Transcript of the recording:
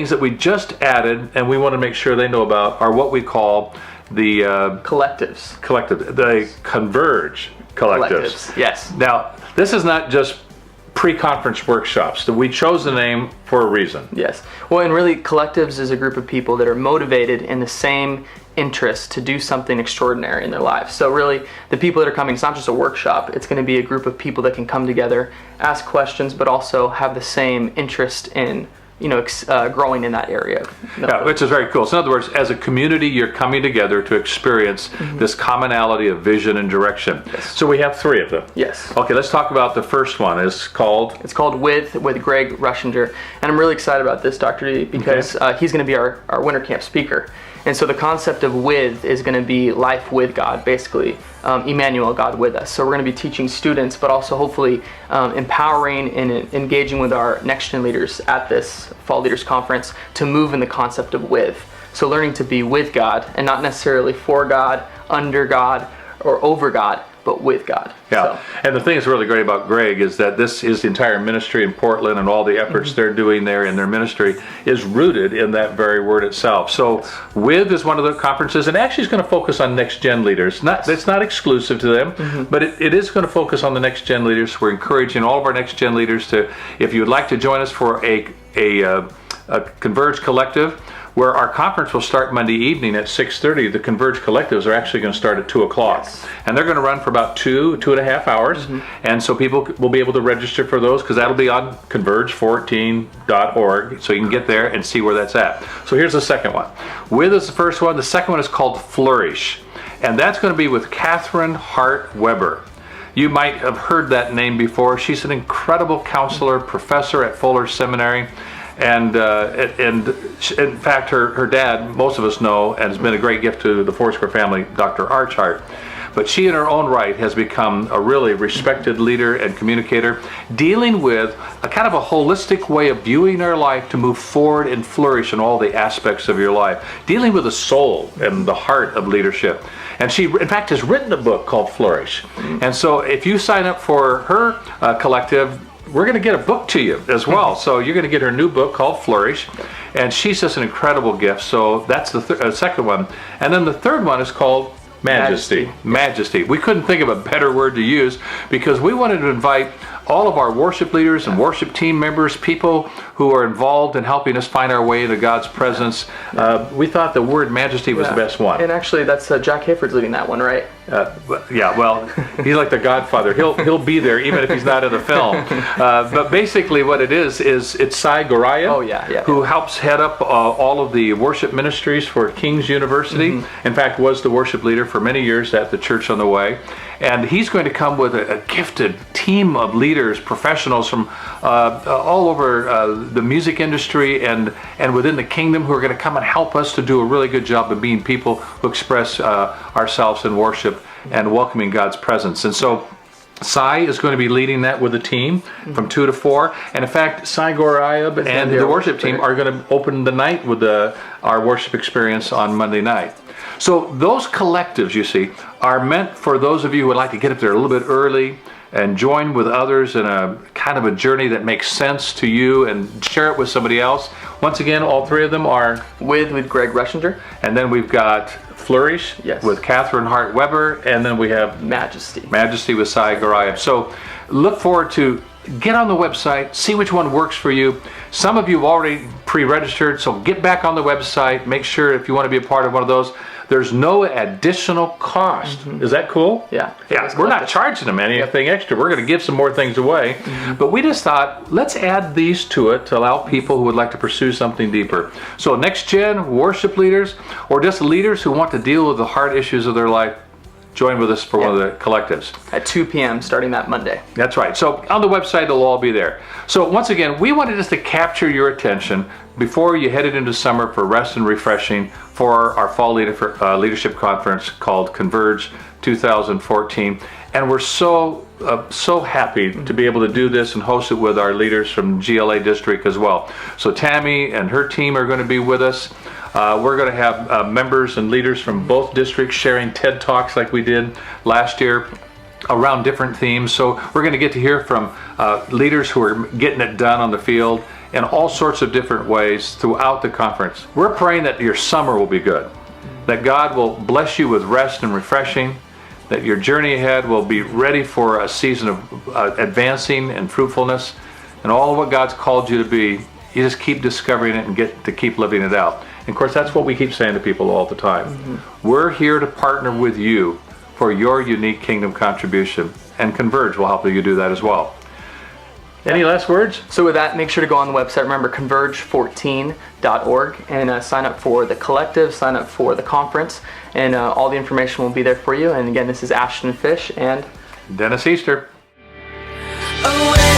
things that we just added and we want to make sure they know about are what we call the the Converge collectives. Yes. Now, this is not just pre-conference workshops. We chose the name for a reason. Yes. Well, and really, collectives is a group of people that are motivated in the same interest to do something extraordinary in their lives. So really, the people that are coming, it's not just a workshop. It's going to be a group of people that can come together, ask questions, but also have the same interest in growing in that area. Yeah, which is very cool. So in other words, as a community, you're coming together to experience this commonality of vision and direction. Yes. So we have 3 of them. Yes. Okay, let's talk about the first one. It's called With Greg Rushinger. And I'm really excited about this, Dr. D, because he's going to be our winter camp speaker. And so the concept of with is going to be life with God, basically. Emmanuel, God with us. So we're going to be teaching students, but also hopefully empowering and engaging with our next gen leaders at this Fall Leaders Conference to move in the concept of with. So learning to be with God and not necessarily for God, under God, or over God, but with God. Yeah, so. And the thing that's really great about Greg is that this is the entire ministry in Portland, and all the efforts they're doing there in their ministry is rooted in that very word itself. So WITH is one of the conferences, and actually is going to focus on next gen leaders. It's not exclusive to them, but it is going to focus on the next gen leaders. We're encouraging all of our next gen leaders to, if you would like to join us for a Converge Collective, where our conference will start Monday evening at 6:30. The Converge Collectives are actually going to start at 2 o'clock. Yes. And they're going to run for about 2.5 hours. And so people will be able to register for those, because that'll be on converge14.org. So you can get there and see where that's at. So here's the second one. WITH is the first one. The second one is called Flourish. And that's going to be with Catherine Hart Weber. You might have heard that name before. She's an incredible counselor, professor at Fuller Seminary. And in fact, her dad, most of us know, and has been a great gift to the Foursquare family, Dr. Archhart. But she, in her own right, has become a really respected leader and communicator, dealing with a kind of a holistic way of viewing our life to move forward and flourish in all the aspects of your life, dealing with the soul and the heart of leadership. And she, in fact, has written a book called Flourish. And so if you sign up for her collective, we're going to get a book to you as well. So you're going to get her new book called Flourish. And she's just an incredible gift. So that's the second one. And then the third one is called Majesty. Majesty. We couldn't think of a better word to use, because we wanted to invite all of our worship leaders and worship team members, people who are involved in helping us find our way into God's presence. We thought the word majesty was the best one. And actually, that's Jack Hayford's leading that one, right? Yeah, well, he's like the Godfather. He'll be there even if he's not in the film. But basically what it is it's Sai Goraya, who helps head up all of the worship ministries for King's University. In fact, was the worship leader for many years at the Church on the Way. And he's going to come with a gifted team of leaders, professionals from all over the music industry and within the kingdom, who are going to come and help us to do a really good job of being people who express ourselves in worship and welcoming God's presence. And so Sai is going to be leading that with a team from 2 to 4. And in fact, Sai Gorayab and the worship team are going to open the night with our worship experience on Monday night. So those collectives, you see, are meant for those of you who would like to get up there a little bit early and join with others in a kind of a journey that makes sense to you and share it with somebody else. Once again, all 3 of them are with Greg Rushinger. And then we've got Flourish with Catherine Hart Weber, and then we have Majesty with Sai Goraya. So look forward to, get on the website, see which one works for you. Some of you have already pre-registered, so get back on the website. Make sure, if you want to be a part of one of those, there's no additional cost. Is that cool? Yeah. We're not charging them anything extra. We're going to give some more things away. But we just thought, let's add these to it to allow people who would like to pursue something deeper. So next gen worship leaders, or just leaders who want to deal with the hard issues of their life, join with us for one of the collectives. At 2 p.m. starting that Monday. That's right. So on the website, it'll all be there. So once again, we wanted just to capture your attention before you headed into summer for rest and refreshing for our Fall Leadership Conference called Converge 2014. And we're so happy to be able to do this and host it with our leaders from GLA District as well. So Tammy and her team are going to be with us. We're going to have members and leaders from both districts sharing TED Talks like we did last year around different themes. So we're going to get to hear from leaders who are getting it done on the field in all sorts of different ways throughout the conference. We're praying that your summer will be good, that God will bless you with rest and refreshing, that your journey ahead will be ready for a season of advancing and fruitfulness, and all of what God's called you to be, you just keep discovering it and get to keep living it out. And of course, that's what we keep saying to people all the time. We're here to partner with you for your unique kingdom contribution, and Converge will help you do that as well. Any last words? So with that, make sure to go on the website. Remember, converge14.org, and sign up for the collective, sign up for the conference, and all the information will be there for you. And again, this is Ashton Fish and Dennis Easter. Away.